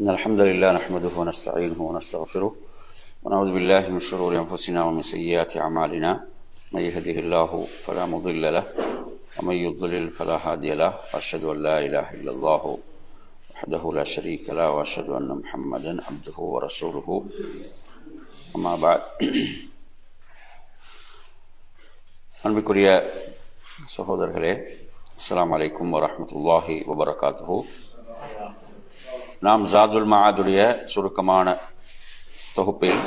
إن الحمد لله نحمده ونستعينه ونستغفره ونعوذ بالله من شرور أنفسنا ومن سيئات أعمالنا من يهده الله فلا مضل له ومن يضلل فلا هادي له وأشهد أن لا إله إلا الله وحده لا شريك له وأشهد أن محمدا عبده ورسوله أما بعد அன்பிற்குரிய சகோதரர்களே, அஸ்ஸலாமு அலைக்கும் வரஹ்மத்துல்லாஹி வபரகாத்துஹு. நாம் ஜாதுல் மஆதுடைய சுருக்கமான தொகுப்பில்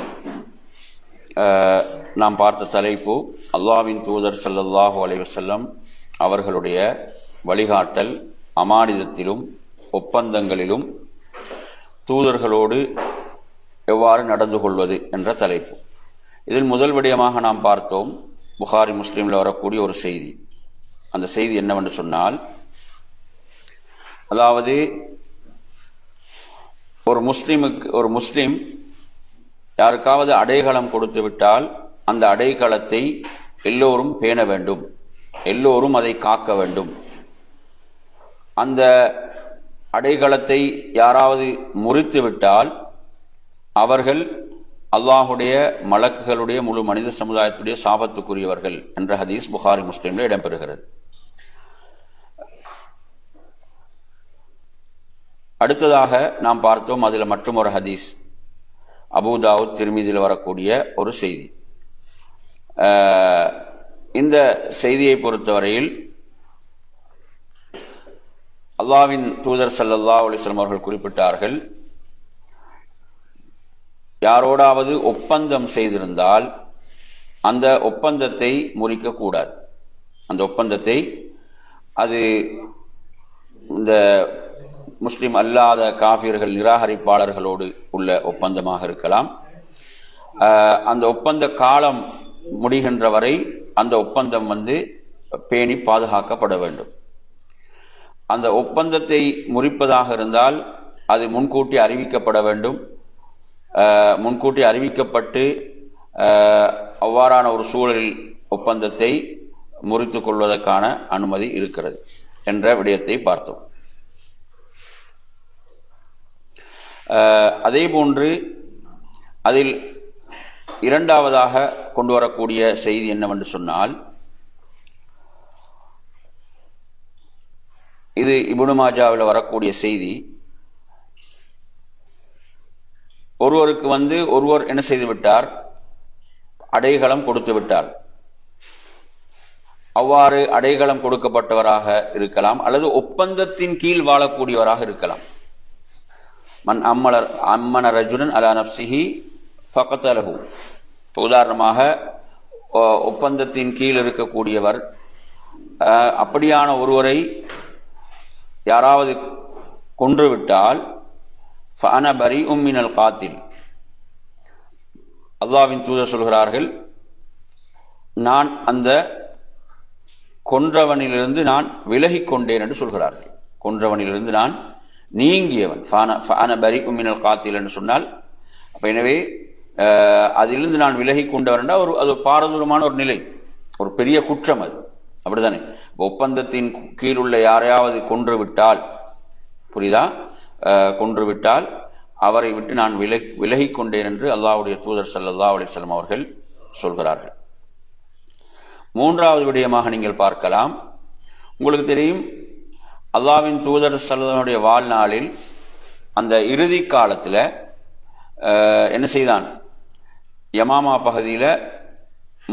நாம் பார்த்த தலைப்பு அல்லாஹ்வின் தூதர் ஸல்லல்லாஹு அலைஹி வஸல்லம் அவர்களுடைய வழிகாட்டல் அமானிதத்திலும் ஒப்பந்தங்களிலும் தூதர்களோடு எவ்வாறு நடந்து கொள்வது என்ற தலைப்பு. இதில் முதல் விடயமாக நாம் பார்த்தோம் புகாரி முஸ்லிமில் வரக்கூடிய ஒரு செய்தி. அந்த செய்தி என்னவென்று சொன்னால், அதாவது ஒரு முஸ்லிம் யாருக்காவது அடைக்கலம் கொடுத்து விட்டால் அந்த அடைக்கலத்தை எல்லோரும் பேண வேண்டும், எல்லோரும் அதை காக்க வேண்டும். அந்த அடைக்கலத்தை யாராவது முறித்து விட்டால் அவர்கள் அல்லாஹுடைய மலக்குகளுடைய முழு மனித சமுதாயத்துடைய சாபத்துக்குரியவர்கள் என்ற ஹதீஸ் புகாரி முஸ்லிமில் இடம்பெறுகிறது. அடுத்ததாக நாம் பார்த்தோம், அதில் மற்றும் ஒரு ஹதீஸ் அபூ தாவூத் திர்மிதியில் வரக்கூடிய ஒரு செய்தி. இந்த செய்தியை பொறுத்தவரையில் அல்லாஹ்வின் தூதர் ஸல்லல்லாஹு அலைஹி வஸல்லம் அவர்கள் குறிப்பிட்டார்கள், யாரோடாவது ஒப்பந்தம் செய்திருந்தால் அந்த ஒப்பந்தத்தை முறிக்கக்கூடாது. அந்த ஒப்பந்தத்தை அது இந்த முஸ்லிம் அல்லாத காஃபிர்கள் நிராகரிப்பாளர்களோடு உள்ள ஒப்பந்தமாக இருக்கலாம். அந்த ஒப்பந்த காலம் முடிகின்ற வரை அந்த ஒப்பந்தம் பேணி பாதுகாக்கப்பட வேண்டும். அந்த ஒப்பந்தத்தை முறிப்பதாக இருந்தால் அது முன்கூட்டி அறிவிக்கப்பட வேண்டும். முன்கூட்டி அறிவிக்கப்பட்டு அவ்வாறான ஒரு சூழலில் ஒப்பந்தத்தை முறித்துக் கொள்வதற்கான அனுமதி இருக்கிறது என்ற விடயத்தை பார்த்தோம். அதே போன்று அதில் இரண்டாவதாக கொண்டு வரக்கூடிய செய்தி என்னவென்று சொன்னால், இது இப்னு மாஜாவில் வரக்கூடிய செய்தி. ஒருவருக்கு ஒருவர் என்ன செய்து விட்டார், அடைக்கலம் கொடுத்து விட்டார். அவ்வாறு அடைக்கலம் கொடுக்கப்பட்டவராக இருக்கலாம் அல்லது ஒப்பந்தத்தின் கீழ் வாழக்கூடியவராக இருக்கலாம். மன் அம்மன ரஜுலன் அலா நப்சிஹி ஃபகதலஹு. உதாரணமாக ஒப்பந்தத்தின் கீழ் இருக்கக்கூடியவர், அப்படியான ஒருவரை யாராவது கொன்றுவிட்டால் ஃபஅன பரீஉம் மினல் காத்தில். அல்லாஹ்வின் தூதர் சொல்கிறார்கள், நான் அந்த கொன்றவனிலிருந்து நான் விலகிக் கொண்டேன் என்று சொல்கிறார்கள். கொன்றவனிலிருந்து நான் நீங்கியவன். ஃபஅன பரீஉம் மினல் காத்தில் என்று சொன்னால், அப்ப எனவே அதிலிருந்து நான் விலகி கொண்டவன் என்றால் அது பாரதூரமான ஒரு நிலை, ஒரு பெரிய குற்றம் அது, அப்படித்தானே? ஒப்பந்தத்தின் கீழ் உள்ள யாரையாவது கொன்றுவிட்டால், புரியுதா, கொன்றுவிட்டால் அவரை விட்டு நான் விலகிக் கொண்டேன் என்று அல்லாஹ்வுடைய தூதர் ஸல்லல்லாஹு அலைஹி வஸல்லம் அவர்கள் சொல்கிறார்கள். மூன்றாவது விடயமாக நீங்கள் பார்க்கலாம், உங்களுக்கு தெரியும், அல்லாஹ்வின் தூதர் ஸல்லல்லாஹுடைய வாழ்நாளில் அந்த இறுதி காலத்தில் என்ன செய்தான், யமாமா பகுதியில்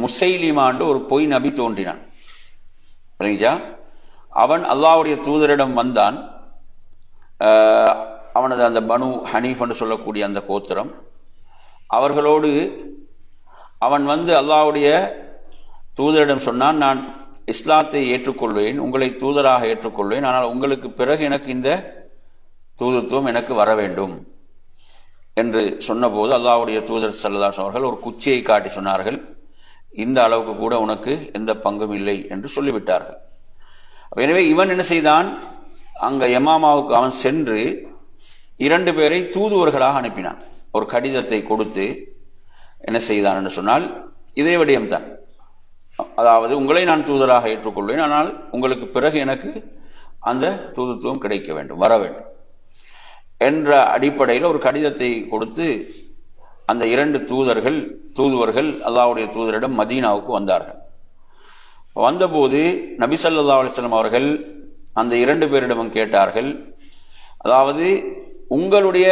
முசைலிமாண்டு ஒரு பொய் நபி தோன்றினான். அவன் அல்லாஹ்வுடைய தூதரிடம் வந்தான். அவனது அந்த பனு ஹனீஃப் என்று சொல்லக்கூடிய அந்த கோத்திரம், அவர்களோடு அவன் அல்லாஹ்வுடைய தூதரிடம் சொன்னான், நான் இஸ்லாத்தை ஏற்றுக்கொள்வேன், உங்களை தூதராக ஏற்றுக்கொள்வேன், ஆனால் உங்களுக்கு பிறகு எனக்கு இந்த தூதுத்துவம் எனக்கு வர வேண்டும் என்று சொன்னபோது அல்லாஹ்வுடைய தூதர் ஸல்லல்லாஹு அலைஹி வஸல்லம் அவர்கள் ஒரு குச்சியை காட்டி சொன்னார்கள், இந்த அளவுக்கு கூட உனக்கு எந்த பங்கும் இல்லை என்று சொல்லிவிட்டார்கள். எனவே இவன் என்ன செய்தான், அங்க யமாமாவுக்கு அவன் சென்று 2 பேரை தூதுவர்களாக அனுப்பினான். ஒரு கடிதத்தை கொடுத்து என்ன செய்தான் என்று சொன்னால், இதே விடயம்தான், அதாவது உங்களை நான் தூதராக ஏற்றுக்கொள்வேன், ஆனால் உங்களுக்கு பிறகு எனக்கு அந்த தூதுத்துவம் கிடைக்க வேண்டும், வர வேண்டும். என்ற அடிப்படையில் ஒரு கடிதத்தை கொடுத்து அந்த 2 தூதுவர்கள் அல்லாஹ்வுடைய தூதரிடம் மதீனாவுக்கு வந்தார்கள். வந்தபோது நபி ஸல்லல்லாஹு அலைஹி வஸல்லம் அவர்கள் அந்த 2 பேரிடமும் கேட்டார்கள், அதாவது உங்களுடைய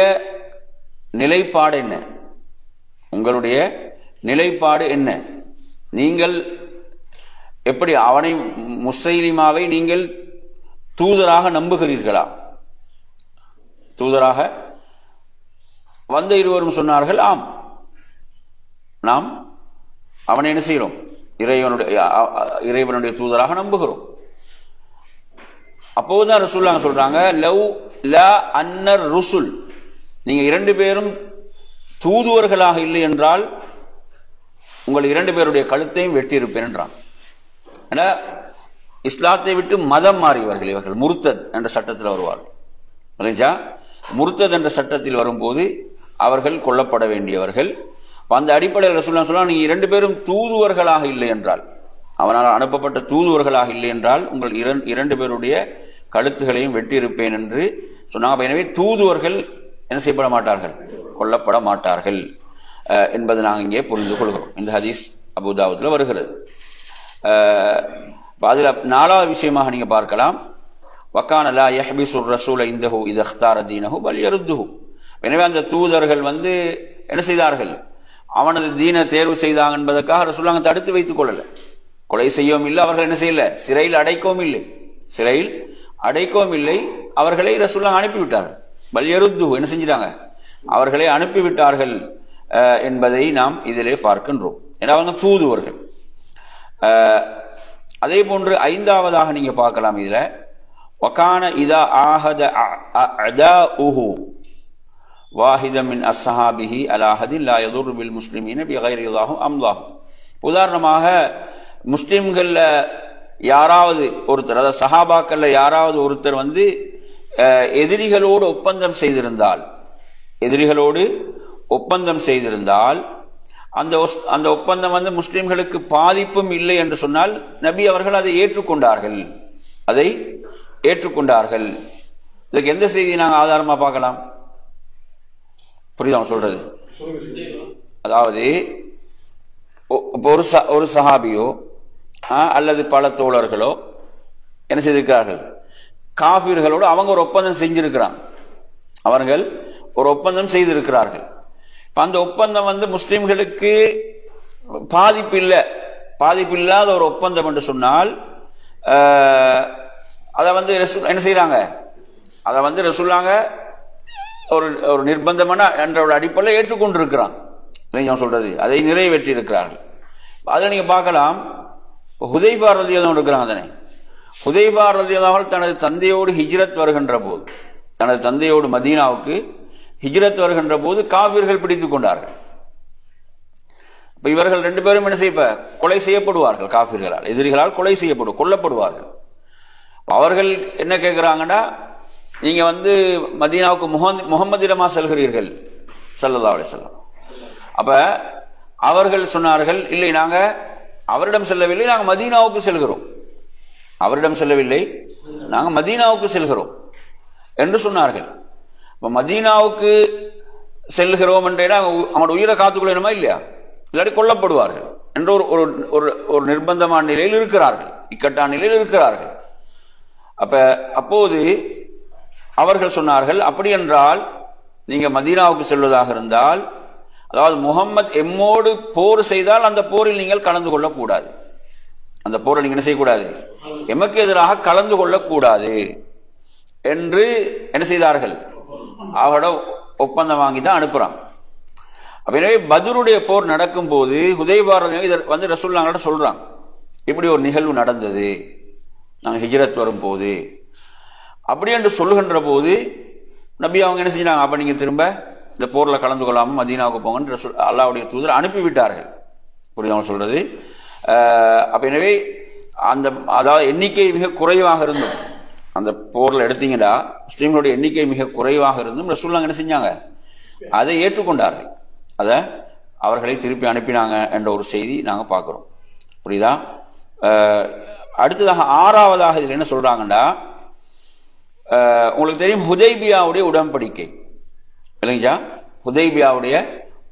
நிலைப்பாடு என்ன, உங்களுடைய நிலைப்பாடு என்ன, நீங்கள் எப்படி அவனை முஸ்ஸைலிமாவை நீங்கள் தூதராக நம்புகிறீர்களா? தூதராக வந்த இருவரும் சொன்னார்கள், ஆம், நாம் அவனை என்ன செய்கிறோம், இறைவனுடைய தூதராக நம்புகிறோம். அப்போதுதான் ரசூலுல்லாஹ் சொல்றாங்க, லவ் லா அன்னர் ருசுல், நீங்க 2 பேரும் தூதுவர்களாக இல்லை என்றால் உங்கள் 2 பேருடைய கழுத்தையும் வெட்டி இருப்பேன் என்றான். ஏன்னா இஸ்லாத்தை விட்டு மதம் மாறியவர்கள் இவர்கள், முர்த்தத் என்ற சட்டத்தில் வருவார்கள். முர்த்தத் என்ற சட்டத்தில் வரும்போது அவர்கள் கொல்லப்பட வேண்டியவர்கள். அந்த அடிப்படையில் ரசூலுல்லாஹ் சொல்றாங்க, நீங்க 2 பேரும் தூதுவர்களாக இல்லை என்றால், அவனால் அனுப்பப்பட்ட தூதுவர்களாக இல்லை என்றால் உங்கள் 2 பேருடைய கழுத்துகளையும் வெட்டி இருப்பேன் என்று சொன்னாங்க. எனவே தூதுவர்கள் என்ன செய்யப்பட மாட்டார்கள், கொல்லப்பட மாட்டார்கள் என்பதை நாங்கள் இங்கே புரிந்து கொள்கிறோம். இந்த ஹதீஸ் அபூ தாவூத்ல வருகிறது. அதில் 4வது விஷயமாக நீங்க பார்க்கலாம், வக்கான லா யஹ்பிசுர் ரசூல இந்தஹு இத இக்தார தீனஹு பல் யருத்துஹு. எனவே அந்த தூதர்கள் என்ன செய்தார்கள், அவனது தீனை தேர்வு செய்தாங்க என்பதற்காக ரசூலுல்லாஹ் தடுத்து வைத்துக் கொள்ளல, கொலை செய்யவும் இல்லை, அவர்கள் என்ன செய்யல, சிறையில் அடைக்கவும் இல்லை, அவர்களை ரசூலுல்லாஹ் அனுப்பிவிட்டார்கள். பல் யருத்துஹு, என்ன செஞ்சிட்டாங்க, அவர்களை அனுப்பிவிட்டார்கள் என்பதை நாம் இதிலே பார்க்கின்றோம். ஏன்னா அவங்க தூதுவர்கள். அதே போன்று 5வதாக நீங்க பார்க்கலாம், இதுல வகான இதா ஆஹத அதாஉஹு வாஹிதம் மின் அஸ்ஹாபிஹி அலா ஹதின் லா யதுர் பில் முஸ்லிமீன பிகைரி யல்லாஹு அம்லாஹு. உதாரணமாக முஸ்லிம்கள்ல யாராவது ஒருத்தர், அதாவது சஹாபாக்கள்ல யாராவது ஒருத்தர் எதிரிகளோடு ஒப்பந்தம் செய்திருந்தால் அந்த ஒப்பந்தம் முஸ்லிம்களுக்கு பாதிப்பும் இல்லை என்று சொன்னால் நபி அவர்கள் அதை ஏற்றுக்கொண்டார்கள். இதுக்கு எந்த செய்தி நாங்கள் ஆதாரமா பார்க்கலாம்? புரியுதா சொல்றது? அதாவது ஒரு சஹாபியோ அல்லது பல தோழர்களோ என்ன செய்திருக்கிறார்கள், காஃபிர்களோடு அவங்க ஒரு ஒப்பந்தம் செஞ்சிருக்கிறாங்க, அவர்கள் ஒரு ஒப்பந்தம் செய்திருக்கிறார்கள். அந்த ஒப்பந்தம் முஸ்லிம்களுக்கு பாதிப்பில்லாத ஒரு ஒப்பந்தம் என்று சொன்னால் அதை என்ன செய்யறாங்க, அதை ரசூலுல்லாஹ் ஒரு நிர்பந்தமான என்ற ஒரு அடிப்படையில் ஏற்றுக்கொண்டிருக்கிறான் சொல்றது, அதை நிறைவேற்றி இருக்கிறார்கள். அதில் நீங்க பார்க்கலாம், ஹுதைஃபா ரலியல்லாஹு இருக்கிறாங்க தானே, ஹுதைஃபா ரலியல்லாஹு தனது தந்தையோடு ஹிஜ்ரத் வருகின்ற போது, தனது தந்தையோடு மதீனாவுக்கு ஹிஜ்ரத் வருகின்ற போது காஃபிர்கள் பிடித்துக் கொண்டார்கள். இப்ப இவர்கள் 2 பேரும் என்ன செய்ய கொலை செய்யப்படுவார்கள், காஃபிர்களால், எதிரிகளால் கொல்லப்படுவார்கள். அவர்கள் என்ன கேட்கிறாங்கன்னா, நீங்க மதீனாவுக்கு முஹம்மதிடமா செல்கிறீர்கள் ஸல்லல்லாஹு அலைஹி வஸல்லம். அப்ப அவர்கள் சொன்னார்கள், இல்லை, நாங்க அவரிடம் செல்லவில்லை, நாங்க மதீனாவுக்கு செல்கிறோம் என்று சொன்னார்கள். இப்ப மதீனாவுக்கு செல்கிறோம் என்றா அவனோட உயிரை காத்துக்கொள்ளணுமா இல்லையா, இல்லாட்டி கொல்லப்படுவார்கள் என்ற ஒரு நிர்பந்தமான நிலையில் இருக்கிறார்கள், இக்கட்டான நிலையில் இருக்கிறார்கள். அப்போது அவர்கள் சொன்னார்கள், அப்படி என்றால் நீங்க மதீனாவுக்கு செல்வதாக இருந்தால், அதாவது முஹம்மது எம்மோடு போர் செய்தால் அந்த போரில் நீங்கள் கலந்து கொள்ளக்கூடாது, அந்த போரில் நீங்க என்ன செய்யக்கூடாது, எமக்கு எதிராக கலந்து கொள்ளக்கூடாது என்று என்ன செய்தார்கள், அவரோட ஒப்பந்தம் வாங்கி தான் அனுப்புறாங்க. எனவே பத்ருடைய போர் நடக்கும் போது ஹுதைஃபா ரசூலுல்லாஹ் சொல்றாங்க, இப்படி ஒரு நிகழ்வு நடந்தது நாங்கள் ஹிஜ்ரத் வரும் போது, அப்படி என்று சொல்லுகின்ற போது நபி அவங்க என்ன செஞ்சாங்க, அப்ப நீங்க திரும்ப இந்த போர்ல கலந்து கொள்ளாம மதீனாவுக்கு போங்கன்னு அல்லாஹ்வுடைய தூதர் அனுப்பிவிட்டார்கள். புரியுதா சொல்றது? அப்ப எனவே அதாவது எண்ணிக்கை மிக குறைவாக இருந்தும், அந்த போர்ல எடுத்தீங்கன்னா முஸ்லிம்களுடைய எண்ணிக்கை மிக குறைவாக இருந்தும் ரசூலுல்லாஹ் என்ன செஞ்சாங்க, அதை ஏற்றுக்கொண்டார்கள், அதை அவர்களை திருப்பி அனுப்பினாங்க என்ற ஒரு செய்தி நாங்க பார்க்கிறோம். புரியுதா? அடுத்ததாக 6வதாக இதில் என்ன சொல்றாங்கன்னா, உங்களுக்கு தெரியும் ஹுதைபியாவுடைய உடன்படிக்கை இல்லைங்களா? ஹுதைபியாவுடைய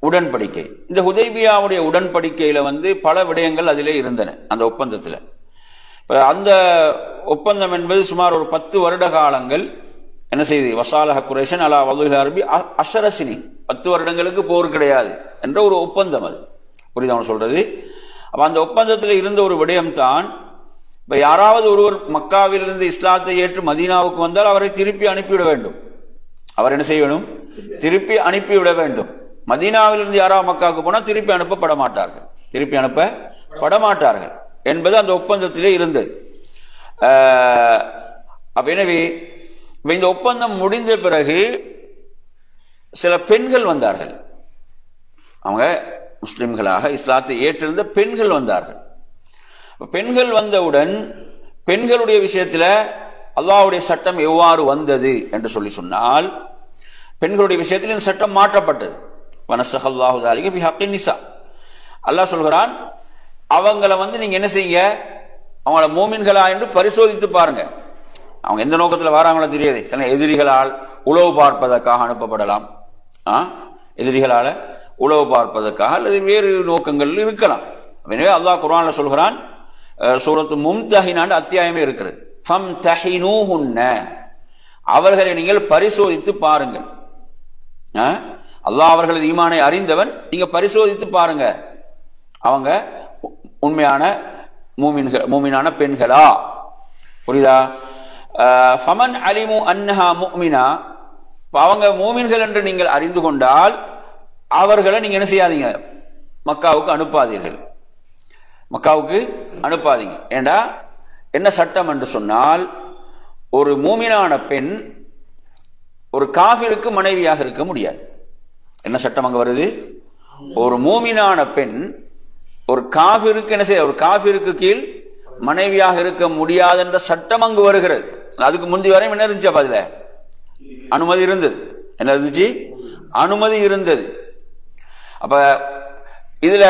உடன்படிக்கை. இந்த ஹுதைபியாவுடைய உடன்படிக்கையில வந்து பல விடயங்கள் அதிலே இருந்தன அந்த ஒப்பந்தத்தில். இப்ப அந்த ஒப்பந்தம் என்பது சுமார் ஒரு 10 வருட காலங்கள் என்ன செய்து வசாலஹ குரைஷன் அலா வதுல் அரபி அஷரசினி 10 வருடங்களுக்கு போர் கிடையாது என்ற ஒரு ஒப்பந்தம். அது புரியுது அவன் சொல்றது. அப்ப அந்த ஒப்பந்தத்தில் இருந்த ஒரு விடயம் தான், இப்ப யாராவது ஒருவர் மக்காவிலிருந்து இஸ்லாத்தை ஏற்று மதீனாவுக்கு வந்தால் அவரை திருப்பி அனுப்பிவிட வேண்டும். அவர் என்ன செய்ய வேண்டும்? திருப்பி அனுப்பிவிட வேண்டும். மதீனாவிலிருந்து யாராவது மக்காவுக்கு போனால் திருப்பி அனுப்பப்பட மாட்டார்கள் என்பது அந்த ஒப்பந்தத்திலே இருந்தது. அப்ப எனவே இந்த ஒப்பந்தம் முடிந்த பிறகு சில பெண்கள் வந்தார்கள். அவங்க முஸ்லிம்களாக இஸ்லாத்தை ஏற்றிருந்த பெண்கள் வந்தார்கள். பெண்கள் வந்தவுடன் பெண்களுடைய விஷயத்தில் அல்லாஹ்வுடைய சட்டம் எவ்வாறு வந்தது என்று சொன்னால், பெண்களுடைய விஷயத்தில் இந்த சட்டம் மாற்றப்பட்டது. வனஸஹல்லாஹு ஸாலிக ஃபி ஹக்கின் நிஸா. அல்லாஹ் சொல்கிறான், அவங்கள வந்து நீங்க என்ன செய்யுங்க, அவங்கள மூமின்களா என்று பரிசோதித்து பாருங்க. அவங்க எந்த நோக்கத்தில் வராங்களோ தெரியாது. சில எதிரிகளால் உளவு பார்ப்பதற்காக அனுப்பப்படலாம், எதிரிகளால உளவு பார்ப்பதற்காக அல்லது வேறு நோக்கங்கள் இருக்கலாம். எனவே அல்லாஹ் குர்ஆன்ல சொல்கிறான், சூரத்து மும்தஹினான்னு அத்தியாயமே இருக்கிறது, ஃபம்தஹினூஹுன்ன, அவர்களை நீங்கள் பரிசோதித்து பாருங்கள். அல்லாஹ் அவர்களது ஈமானை அறிந்தவன், நீங்க பரிசோதித்து பாருங்க அவங்க உண்மையான மூமினான பெண்களா. புரியுதா? ஃபமன் அலிமு அன்னஹா முஃமினா, அவங்க மூமின்கள் என்று நீங்கள் அறிந்து கொண்டால் அவர்களை நீங்க என்ன செய்யாதீங்க, மக்காவுக்கு அனுப்பாதீங்க. ஏண்டா என்ன சட்டம் என்று சொன்னால், ஒரு மூமினான பெண் ஒரு காஃபிருக்கு மனைவியாக இருக்க முடியாது. என்ன சட்டம் அங்க வருது? ஒரு மூமினான பெண் ஒரு காஃபிருக்கு என்ன செய்ய, ஒரு காஃபிருக்கு கீழ் மனைவியாக இருக்க முடியாது என்ற சட்டம் அங்கு வருகிறது. அதுக்கு முந்தி வரையும் என்ன இருந்துச்சு? அதுல அனுமதி இருந்தது. என்ன இருந்துச்சு? அனுமதி இருந்தது. அப்ப இதுல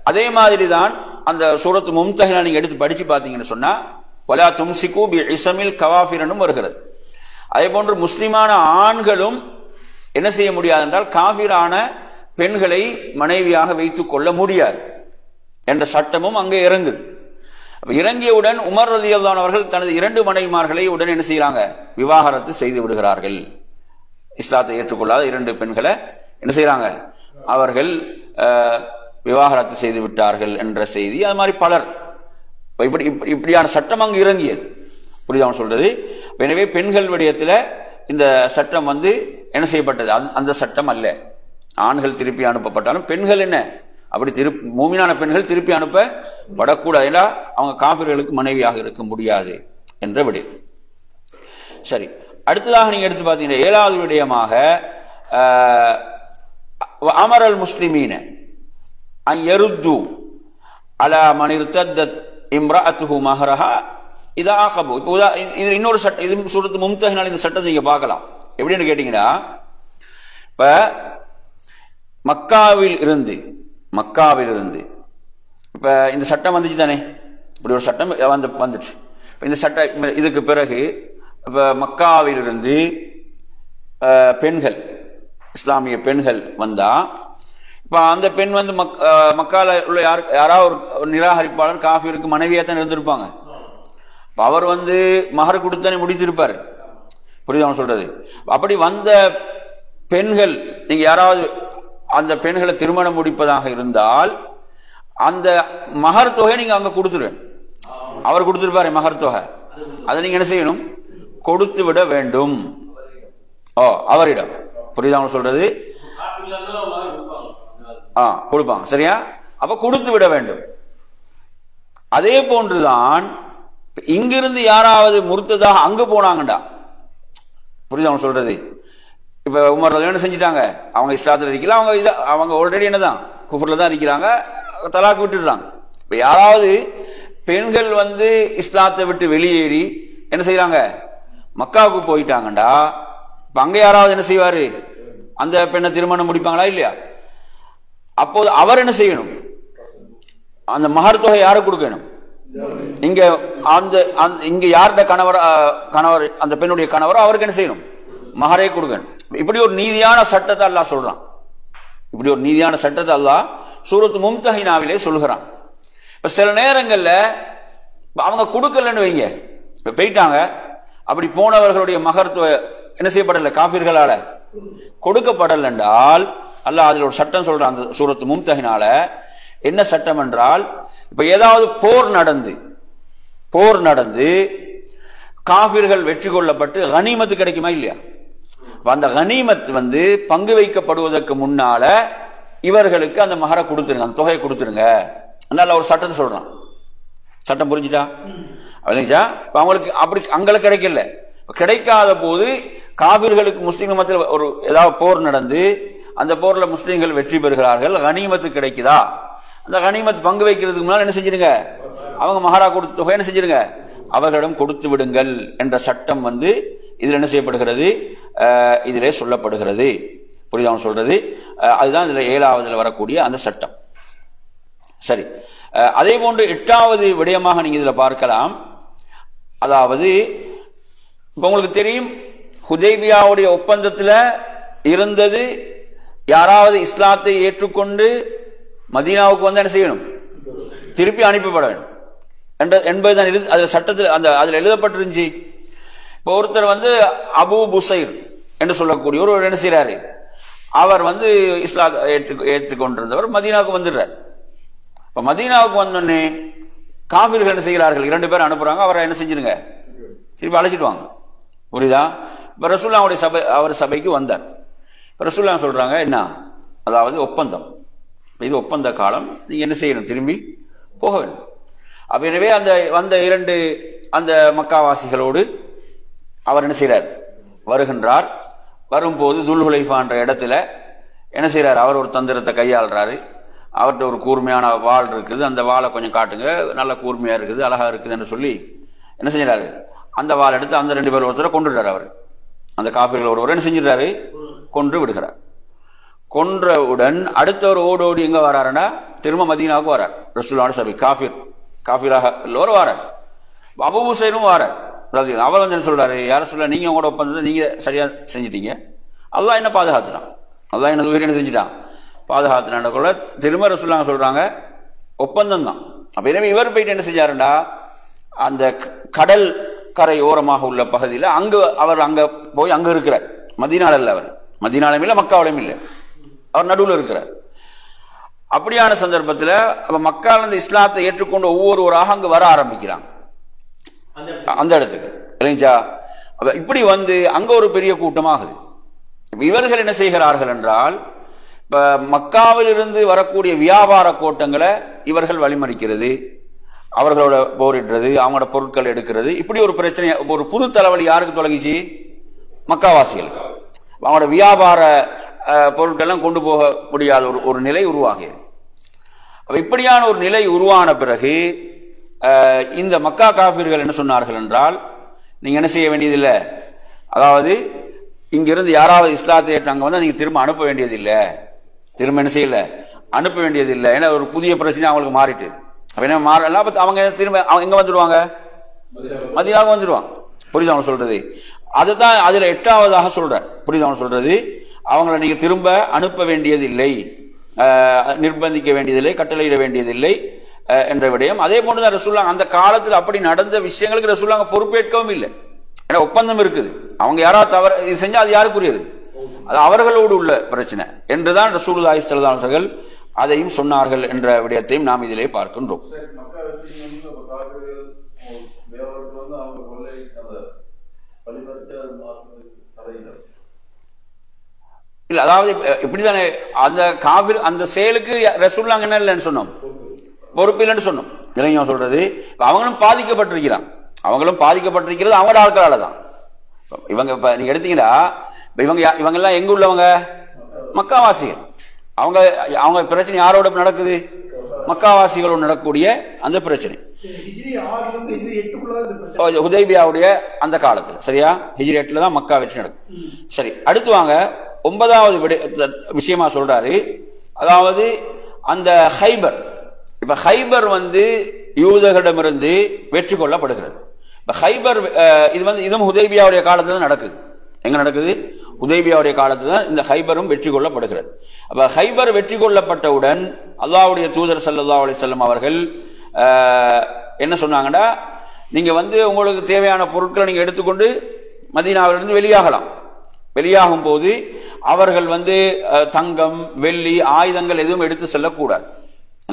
அதே மாதிரி தான் அந்த சூரத்து மும்தஹினா நீங்க எடுத்து படிச்சு பாத்தீங்கன்னு சொன்னா, வலா தும்சிகு பிஇஸமில் கவாஃபிரனும் வருகிறது. அதே போன்று முஸ்லிமான ஆண்களும் என்ன செய்ய முடியாது என்றால், காஃபிரான பெண்களை மனைவியாக வைத்துக் கொள்ள முடியாது என்ற சட்டமும் அங்கே இறங்குது. இறங்கியவுடன் உமர் ரலியல்லாஹு அன்ஹு அவர்கள் தனது 2 மனைவிமார்களை உடன் என்ன செய்யறாங்க? விவாகரத்து செய்து விடுகிறார்கள். இஸ்லாத்தை ஏற்றுக்கொள்ளாத 2 பெண்களை என்ன செய்யறாங்க? அவர்கள் விவாகரத்து செய்து விட்டார்கள் என்ற செய்தி. அது மாதிரி பலர் இப்படியான சட்டம் அங்கு இறங்கியது. புரியுதா சொல்றது? எனவே பெண்கள் விடயத்தில் இந்த சட்டம் வந்து என்ன செய்யப்பட்டது? அந்த சட்டம் அல்ல. ஆண்கள் திருப்பி அனுப்பப்பட்டாலும் பெண்கள் என்ன அப்படி மூமினான பெண்கள் திருப்பி அனுப்பப்படக்கூடாது. ஏன்னா அவங்க காபிர்களுக்கு மனைவியாக இருக்க முடியாது என்ற விடயம். சரி, அடுத்ததாக நீங்க எடுத்து பார்த்தீங்கன்னா 7வது விடயமாக அமரல் முஸ்லிமீன அன் யருத்து அலா மன் இர்தத்தத் இம்ரஅத்துஹு மஹரஹா இதா ஆகபு. இப்போ இது இன்னொரு சட்டம், இது சூரத்து மும்தஹினால இந்த சட்டத்தை நீங்க பார்க்கலாம். எப்படின்னு கேட்டீங்கன்னா, இப்ப மக்காவில் இருந்து இப்ப இந்த சட்டம் வந்துச்சு தானே, இப்படி ஒரு சட்டம் வந்துச்சு. இந்த சட்டம் இதுக்கு பிறகு இப்ப மக்காவில் இருந்து பெண்கள், இஸ்லாமிய பெண்கள் வந்தா, இப்ப அந்த பெண் வந்து மக்கால உள்ள யாராவது ஒரு நிராகரிப்பாளர் காஃபிருக்கு மனைவியா தான் இருந்திருப்பாங்க. அவர் வந்து மஹர் கொடுத்தானே முடித்திருப்பாரு. புரியுது சொல்றது? அப்படி வந்த பெண்கள், நீங்க யாராவது அந்த பெண்களை திருமணம் முடிப்பதாக இருந்தால் அந்த மஹர் தொகை நீங்க அங்க கொடுத்துரு. அவர் கொடுத்திருப்பாரு மஹர் தொகை, அதை நீங்க என்ன செய்யணும்? கொடுத்து விட வேண்டும் அவரிடம். புரியுதா சொல்றது? கொடுப்பாங்க. சரியா? அப்ப கொடுத்து விட வேண்டும். அதே போன்றுதான் இங்கிருந்து யாராவது முர்த்ததாக அங்கு போனாங்கடா. புரியுதா சொல்றது? இப்ப உமர் என்ன செஞ்சிட்டாங்க? அவங்க இஸ்லாத்துல இருக்கல, அவங்க ஆல்ரெடி என்னதான் குஃப்ர்ல தான் இருக்கிறாங்க, தலாக் விட்டுடுறாங்க. இப்ப யாராவது பெண்கள் வந்து இஸ்லாத்தை விட்டு வெளியேறி என்ன செய்யறாங்க? மக்காவுக்கு போயிட்டாங்கடா. இப்ப அங்க யாராவது என்ன செய்வாரு? அந்த பெண்ணை திருமணம் முடிப்பாங்களா இல்லையா? அப்போது அவர் என்ன செய்யணும்? அந்த மஹர் தொகை யாருக்கு கொடுக்கணும்? இங்க அந்த இங்க யாருடைய கணவர் அந்த பெண்ணுடைய கணவரோ அவருக்கு என்ன செய்யணும்? மஹரை கொடுக்கணும். இப்படி ஒரு நீதியான சட்டத்தை அல்லாஹ் சொல்றான். இப்படி ஒரு நீதியான சட்டத்தை அல்லாஹ் சூரத்து மும்தஹினாவிலே சொல்கிறான். இப்ப சில நேரங்கள்ல அவங்க கொடுக்கலன்னு வைங்க, இப்ப போயிட்டாங்க, அப்படி போனவர்களுடைய மகர்த்துவ என்ன செய்யப்படல, காபிர்களால கொடுக்கப்படல் என்றால் அல்லாஹ் அதில் ஒரு சட்டம் சொல்றான். அந்த சூரத்து மும்தஹினால என்ன சட்டம் என்றால், இப்ப ஏதாவது போர் நடந்து காபிர்கள் வெற்றி கொள்ளப்பட்டு கனிமத்து கிடைக்குமா இல்லையா? அந்த கனிமத் பங்கு வைக்கப்படுவதற்கு முன்னால இவர்களுக்கு அந்த மஹரை கொடுத்துருங்க, அந்த தொகையை கொடுத்துருங்க. அதனால ஒரு சட்டத்தை சொல்றான். சட்டம் புரிஞ்சுட்டா? அவங்களுக்கு அப்படி அங்களுக்கு கிடைக்கல. கிடைக்காத போது காபிர்களுக்கு முஸ்லிம்கள் மத்தியில் ஒரு ஏதாவது போர் நடந்து அந்த போர்ல முஸ்லிம்கள் வெற்றி பெறுகிறார்கள், கனிமத்து கிடைக்குதா, அந்த கனிமத்து பங்கு வைக்கிறதுக்கு முன்னால் என்ன செஞ்சிருங்க, அவங்க மஹரா கொடுத்த தொகை என்ன செஞ்சிருங்க, அவர்களிடம் கொடுத்து விடுங்கள் என்ற சட்டம் இதுல என்ன செய்யப்படுகிறது, இதிலே சொல்லப்படுகிறது. புரியுதா சொல்றது? அதுதான் இதுல 7வது வரக்கூடிய அந்த சட்டம். சரி, அதே போன்று 8வது விடயமாக நீங்க இதுல பார்க்கலாம். அதாவது இப்ப உங்களுக்கு தெரியும், ஹுதைபியாவுடைய ஒப்பந்தத்தில் இருந்தது யாராவது இஸ்லாத்தை ஏற்றுக்கொண்டு மதீனாவுக்கு என்ன செய்யணும், திருப்பி அனுப்பப்பட வேண்டும் என்பதுதான் அதுல சட்டத்தில் அதுல எழுதப்பட்டிருந்துச்சு. இப்போ ஒருத்தர் அபு புசைர் என்று சொல்லக்கூடிய ஒரு என்ன செய்யறாரு, அவர் இஸ்லாத்தை ஏற்றுக்கொண்டிருந்தவர் மதீனாவுக்கு வந்துடுறார். இப்ப மதீனாவுக்கு வந்தோடனே காபிர்கள் என்ன செய்கிறார்கள், 2 பேர் அனுப்புறாங்க, அவரை என்ன செஞ்சிருங்க, திருப்பி அழைச்சிட்டு வாங்க. புரியுதா? இப்ப ரசூலுல்லாஹ்வுடைய அவர் சபைக்கு வந்தார். ரசூலுல்லாஹ் சொல்றாங்க, என்ன, அதாவது ஒப்பந்தம், இது ஒப்பந்த காலம், நீங்க என்ன செய்யணும், திரும்பி போக வேண்டும். அப்ப எனவே அந்த வந்த 2 அந்த மக்காவாசிகளோடு அவர் என்ன செய்யறார், வருகின்றார். வரும்போது துல்ஹுலைஃபா என்ற இடத்துல என்ன செய்யறாரு, அவர் ஒரு தந்திரத்தை கையாளுறாரு. அவர்கிட்ட ஒரு கூர்மையான வாள் இருக்குது, அந்த வாளை கொஞ்சம் காட்டுங்க, நல்ல கூர்மையா இருக்குது, அழகா இருக்குதுன்னு சொல்லி என்ன செஞ்சாரு, அந்த வாள் எடுத்து அந்த 2 பேர் ஒருத்தரை கொண்டுடுறாரு. அவர் அந்த காபிர்கள் ஒருவர் என்ன செஞ்சிடறாரு, கொன்று விடுகிறார். கொன்றவுடன் அடுத்தவர் ஓடோடி எங்க வராருன்னா திரும்ப மதீனாவுக்கு வரார். ரசூலுல்லாஹி சபை காஃபிராக எல்லோரும் வரார். அபூ ஹுசைனும் வரார். அவர் என்ன சொல்றாரு, யார சொல்ல, நீங்க உங்களோட ஒப்பந்தத்தை நீங்க சரியா செஞ்சிட்டீங்க, அல்லாஹ் என்ன பாதுகாத்துட்டான், அல்லாஹ் என்ன உயிர் என்ன செஞ்சுட்டான், பாதுகாத்துனாண்டக்குள்ள திரும்ப ரசூலுல்லாஹ் சொல்றாங்க ஒப்பந்தம் தான். அப்ப எனவே இவர் போயிட்டு என்ன செஞ்சாருண்டா, அந்த கடல் கரை ஓரமாக உள்ள பகுதியில் அவர் அங்க போய் அங்க இருக்கிறார். மதீனால இல்ல, அவர் மதீனாலும் இல்ல மக்காவிலும் இல்ல, அவர் நடுவில் இருக்கிறார். அப்படியான சந்தர்ப்பத்தில் மக்கள் இஸ்லாத்தை ஏற்றுக்கொண்டு ஒவ்வொருவராக அங்கு வர ஆரம்பிக்கிறாங்க அந்த இடத்துக்கு, இல்லைங்களா? இப்படி அங்க ஒரு பெரிய கூட்டமாகுது. இவர்கள் என்ன செய்கிறார்கள் என்றால், இப்ப மக்காவில் இருந்து வரக்கூடிய வியாபார கோட்டங்களை இவர்கள் வழிமறிக்கிறது, அவர்களோட போரிடுறது, அவங்களோட பொருட்கள் எடுக்கிறது. இப்படி ஒரு பிரச்சனை, ஒரு புது தலைவலி யாருக்கு தொடங்கிச்சு, மக்காவாசிகளுக்கு. அவங்களோட வியாபார பொருட்கள்லாம் கொண்டு போக முடியாத ஒரு நிலை உருவாகியது. இப்படியான ஒரு நிலை உருவான பிறகு இந்த மக்கா காபிர்கள் என்ன சொன்னார்கள் என்றால், நீங்க என்ன செய்ய வேண்டியதில்லை, அதாவது இங்கிருந்து யாராவது இஸ்லாத்தை ஏற்றாங்க நீங்க திரும்ப அனுப்ப வேண்டியதில்லை, திரும்ப என்ன செய்யல அனுப்ப வேண்டியதில்லை. ஏன்னா ஒரு புதிய பிரச்சனை அவங்களுக்கு மாறிட்டு, அவங்க திரும்ப எங்க வந்துடுவாங்க, மதீனாவுக்கு வந்துடுவாங்க. புரியுது அவங்க சொல்றது? அதுதான் அதுல 8வதாக சொல்ற. புரியுது அவங்க சொல்றது? அவங்களை நீங்க திரும்ப அனுப்ப வேண்டியதில்லை, நிர்பந்திக்க வேண்டியதில்லை, கட்டளையிட வேண்டியதில்லை என்ற விடயம். அதே போன்றுதான் ரசூலுல்லாஹ் அந்த காலத்தில் அப்படி நடந்த விஷயங்களுக்கு ரசூலுல்லாஹ் பொறுப்பேற்கவும் இல்லை. ஏன்னா ஒப்பந்தம் இருக்குது, அவங்க யாராவது தவறு இது செஞ்சா அது யாருக்குரியது, அது அவர்களோடு உள்ள பிரச்சனை என்றுதான் ரசூலுல்லாஹி ஸல்லல்லாஹு அலைஹி வஸல்லம் அதையும் சொன்னார்கள் என்ற விடயத்தையும் நாம் இதிலே பார்க்கின்றோம். இல்ல, அதாவது இப்படிதானே அந்த காபிர் அந்த செயலுக்கு ரசூலுல்லாஹ் என்ன இல்லைன்னு சொன்னோம், பொறுப்பு இல்லைன்னு சொன்னோம். இளைஞன் சொல்றது அவங்களும் பாதிக்கப்பட்டிருக்கிறான், பாதிக்கப்பட்டிருக்கிறது அவங்களோட ஆட்களால தான். இவங்க இப்ப நீங்க எடுத்தீங்கன்னா இவங்க எல்லாம் எங்க உள்ளவங்க, மக்காவாசிகள். அவங்க பிரச்சனை யாரோட நடக்குது, மக்காவாசிகளோடு நடக்கக்கூடிய அந்த பிரச்சனை ஹுதைபியாவுடைய அந்த காலத்துல. சரியா? ஹிஜ்ரி 8 தான் மக்கா வெற்றி நடக்கும். சரி, அடுத்து வாங்க 9வது விஷயமா சொல்றாரு. அதாவது அந்த ஹைபர் இப்ப ஹைபர் வந்து யூதர்களிடமிருந்து வெற்றி கொள்ளப்படுகிறது. இப்ப ஹைபர் இது வந்து இதுவும் ஹுதைபியாவுடைய காலத்துல தான் நடக்குது. எங்க நடக்குது? ஹுதைபியாவுடைய காலத்துல தான் இந்த ஹைபரும் வெற்றி கொள்ளப்படுகிறது. அப்ப ஹைபர் வெற்றி கொள்ளப்பட்டவுடன் அல்லாஹ்வுடைய தூதர் ஸல்லல்லாஹு அலைஹி வஸல்லம் அவர்கள் என்ன சொன்னாங்கன்னா, நீங்க வந்து உங்களுக்கு தேவையான பொருட்களை நீங்க எடுத்துக்கொண்டு மதீனாவிலிருந்து வெளியாகலாம். வெளியாகும் போது அவர்கள் வந்து தங்கம், வெள்ளி, ஆயுதங்கள் எதுவும் எடுத்து செல்லக்கூடாது.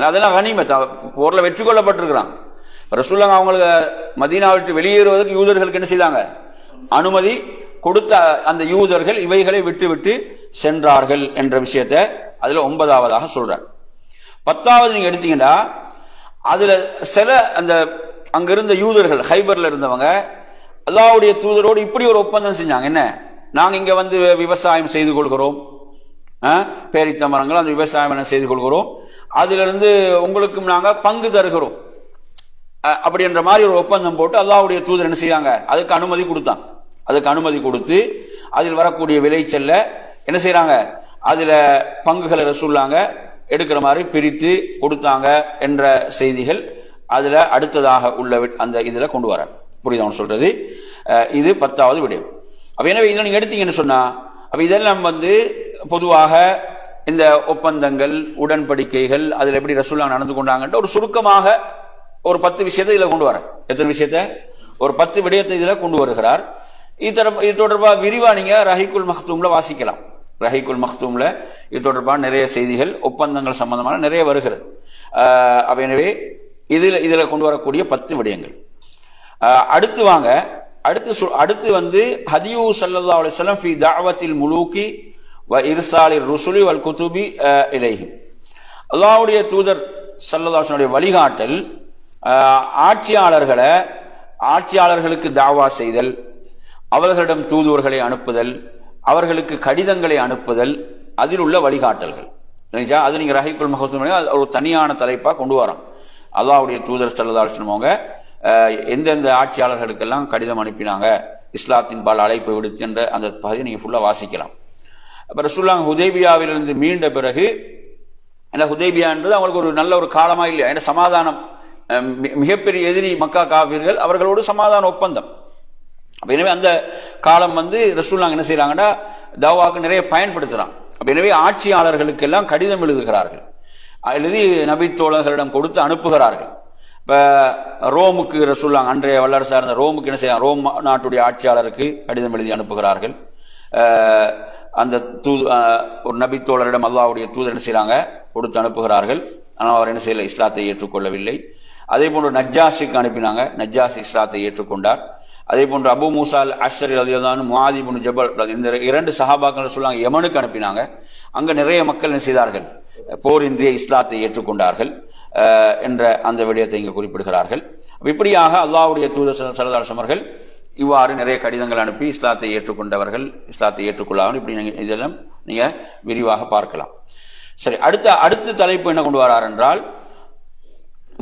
அதெல்லாம் கனிமத், போர்ல வெற்றி கொள்ளப்பட்டிருக்கிறாங்க. ரசூலுல்லாஹ் அவங்களுக்கு மதீனாவை விட்டு வெளியேறுவதற்கு யூதர்களுக்கு என்ன செய்தாங்க? அனுமதி கொடுத்த அந்த யூதர்கள் இவைகளை விட்டு விட்டு சென்றார்கள் என்ற விஷயத்தை அதுல 9ஆவதாக சொல்றார். 10ஆவது நீங்க எடுத்தீங்கன்னா அதுல சில அந்த அங்கிருந்த யூதர்கள் ஹைபர்ல இருந்தவங்க அல்லாஹ்வுடைய தூதரோடு இப்படி ஒரு ஒப்பந்தம் செஞ்சாங்க. என்ன, நாங்க இங்க வந்து விவசாயம் செய்து கொள்கிறோம், பேரித்த மரங்கள் அந்த விவசாயம் செய்து கொள்கிறோம், அதுல இருந்து உங்களுக்கும் நாங்க பங்கு தருகிறோம் அப்படி என்ற மாதிரி ஒரு ஒப்பந்தம் போட்டு அல்லாஹ்வுடைய தூதர் என்ன செய்யாங்க, அதுக்கு அனுமதி கொடுத்தாங்க. அதுக்கு அனுமதி கொடுத்து அதில் வரக்கூடிய விளைச்சல்ல என்ன செய்யறாங்க, அதுல பங்குகளை ரசூலுல்லாஹ் எடுக்கிற மாதிரி பிரித்து கொடுத்தாங்க என்ற செய்திகள் அதுல அடுத்ததாக உள்ள அந்த இதுல கொண்டு வர புரியுது சொல்றது. இது 10ஆவது விடயம். அப்ப எனவே இதில் நீங்க எடுத்தீங்கன்னு சொன்னா, அப்ப இதெல்லாம் வந்து பொதுவாக இந்த ஒப்பந்தங்கள், உடன்படிக்கைகள், அதுல எப்படி ரசூலுல்லாஹ் நடந்து கொண்டாங்கன்ற ஒரு சுருக்கமாக ஒரு 10 விஷயத்தை இதுல கொண்டு வர. எத்தனை விஷயத்தை? ஒரு 10 விடயத்தை இதுல கொண்டு வருகிறார். இது தொடர்பா விரிவா நீங்க ரஹீகுல் மக்தூம்ல வாசிக்கலாம். ரஹீகுல் மக்தூம்ல இது தொடர்பான நிறைய செய்திகள், ஒப்பந்தங்கள் சம்பந்தமான நிறைய வருகிறது. அப்ப எனவே இதுல கொண்டு வரக்கூடிய 10 விடயங்கள். அடுத்து வாங்க, அடுத்து வந்து ஹதியூ ஸல்லல்லாஹு அலைஹி வஸல்லம் ஃபீ தஅவத்தில் முலூகி வ இர்சாலிர் ருசுலி வல் குதுபி இலைஹிம். அல்லாஹ்வுடைய தூதர் ஸல்லல்லாஹு அலைஹி வஸல்லம் வழிகாட்டல் ஆட்சியாளர்களுக்கு தாவா செய்தல், அவர்களிடம் தூதுவர்களை அனுப்புதல், அவர்களுக்கு கடிதங்களை அனுப்புதல், அதில் உள்ள வழிகாட்டல்கள். அது நீங்க ரஹீகுல் மக்தூம் ஒரு தனியான தலைப்பா கொண்டு வரோம். அல்லாஹ்வுடைய தூதர் ஸல்லல்லாஹு அலைஹி வஸல்லம் அவங்க எந்தெந்த ஆட்சியாளர்களுக்கெல்லாம் கடிதம் அனுப்பினாங்க, இஸ்லாத்தின் பால் அழைப்பு விடுத்து என்ற அந்த பகுதியை நீங்க ஃபுல்லா வாசிக்கலாம். அப்ப ரசூலுல்லாஹ் ஹுதைபியாவிலிருந்து மீண்ட பிறகு, ஹுதைபியா என்பது அவங்களுக்கு ஒரு நல்ல ஒரு காலமா இல்லையா, ஏன்னா சமாதானம், மிகப்பெரிய எதிரி மக்கா காஃபிர்கள், அவர்களோடு சமாதான ஒப்பந்தம். எனவே அந்த காலம் வந்து ரசூலுல்லாஹ் என்ன செய்யறாங்கன்னா தாவாக்கு நிறைய பயன்படுத்துறாங்க. எனவே ஆட்சியாளர்களுக்கு எல்லாம் கடிதம் எழுதுகிறார்கள், எழுதி நபி தோழர்களிடம் கொடுத்து அனுப்புகிறார்கள். இப்ப ரோமுக்கு ரசூலுல்லாஹ் அன்றைய வல்லரசா இருந்த ரோமுக்கு என்ன செய்ய, ரோம் நாட்டுடைய ஆட்சியாளருக்கு கடிதம் எழுதி அனுப்புகிறார்கள். அந்த ஒரு நபி தோழரிடம் அல்லாஹ்வுடைய தூதர் என்ன செய்யறாங்க, கொடுத்து அனுப்புகிறார்கள். ஆனால் அவர் என்ன செய்யல, இஸ்லாத்தை ஏற்றுக்கொள்ளவில்லை. அதே போன்று நஜ்ஜாஷிக்கு அனுப்பினாங்க, நஜ்ஜாஷி இஸ்லாத்தை ஏற்றுக்கொண்டார். அதே போன்று அபு மூசா அல் அஷ்அரி ரலியல்லாஹு அன்ஹு, முஆதி இப்னு ஜபல், இந்த 2 சஹாபாக்கள் சொல்லுவாங்க யமனுக்கு அனுப்பினாங்க. அங்க நிறைய மக்கள் என்ன செய்தார்கள், போரின்றி இஸ்லாத்தை ஏற்றுக்கொண்டார்கள் என்ற அந்த விடயத்தை இங்கு குறிப்பிடுகிறார்கள். இப்படியாக அல்லாஹ்வுடைய தூதர் ஸல்லல்லாஹு அலைஹி வஸல்லம் அவர்கள் இவ்வாறு நிறைய கடிதங்கள் அனுப்பி இஸ்லாத்தை ஏற்றுக்கொண்டவர்கள், இஸ்லாத்தை ஏற்றுக்கொள்ளாமல், இப்படி இதெல்லாம் நீங்க விரிவாக பார்க்கலாம். சரி, அடுத்த தலைப்பு என்ன கொண்டு வரார் என்றால்,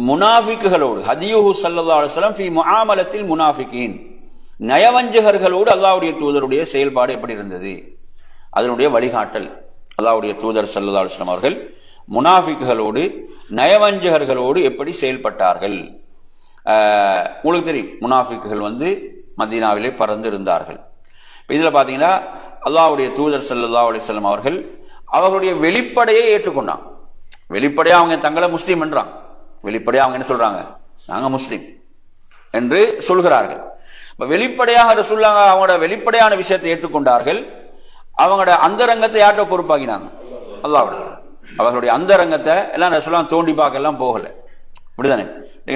முனாஃபிக்குகளோடு ஹதியூஹு ஸல்லல்லாஹு அலைஹி வஸல்லம் ஃபீ முஆமலத்தில் முனாஃபிகீன், நயவஞ்சகர்களோடு அல்லாஹ்வுடைய தூதருடைய செயல்பாடு எப்படி இருந்தது, அதனுடைய வழிகாட்டல். அல்லாஹ்வுடைய தூதர் ஸல்லல்லாஹு அலைஹி வஸல்லம் அவர்கள் முனாஃபிக்குகளோடு, நயவஞ்சகர்களோடு எப்படி செயல்பட்டார்கள். உங்களுக்கு தெரியும், முனாஃபிக்குகள் வந்து மதீனாவிலே பறந்து இருந்தார்கள். இதுல பாத்தீங்கன்னா அல்லாஹ்வுடைய தூதர் ஸல்லல்லாஹு அலைஹி வஸல்லம் அவர்கள் அவர்களுடைய வெளிப்படையை ஏற்றுக்கொண்டாங்க. வெளிப்படையா அவங்க தங்களை முஸ்லீம் என்றாங்க, வெளிப்படையா அவங்க என்ன சொல்றாங்க, நாங்க முஸ்லீம் என்று சொல்கிறார்கள். வெளிப்படையாக ரசூலுல்லாஹ் அவங்களோட வெளிப்படையான விஷயத்தை ஏற்றுக்கொண்டார்கள். அவங்களோட அந்தரங்கத்தை யார்கிட்ட பொறுப்பாக்கினாங்க, அல்லாஹ்விடத்தில். அவர்களுடைய அந்தரங்கத்தை எல்லாம் ரசூலுல்லாஹ் தோண்டி பார்க்க எல்லாம் போகல, இப்படிதானே.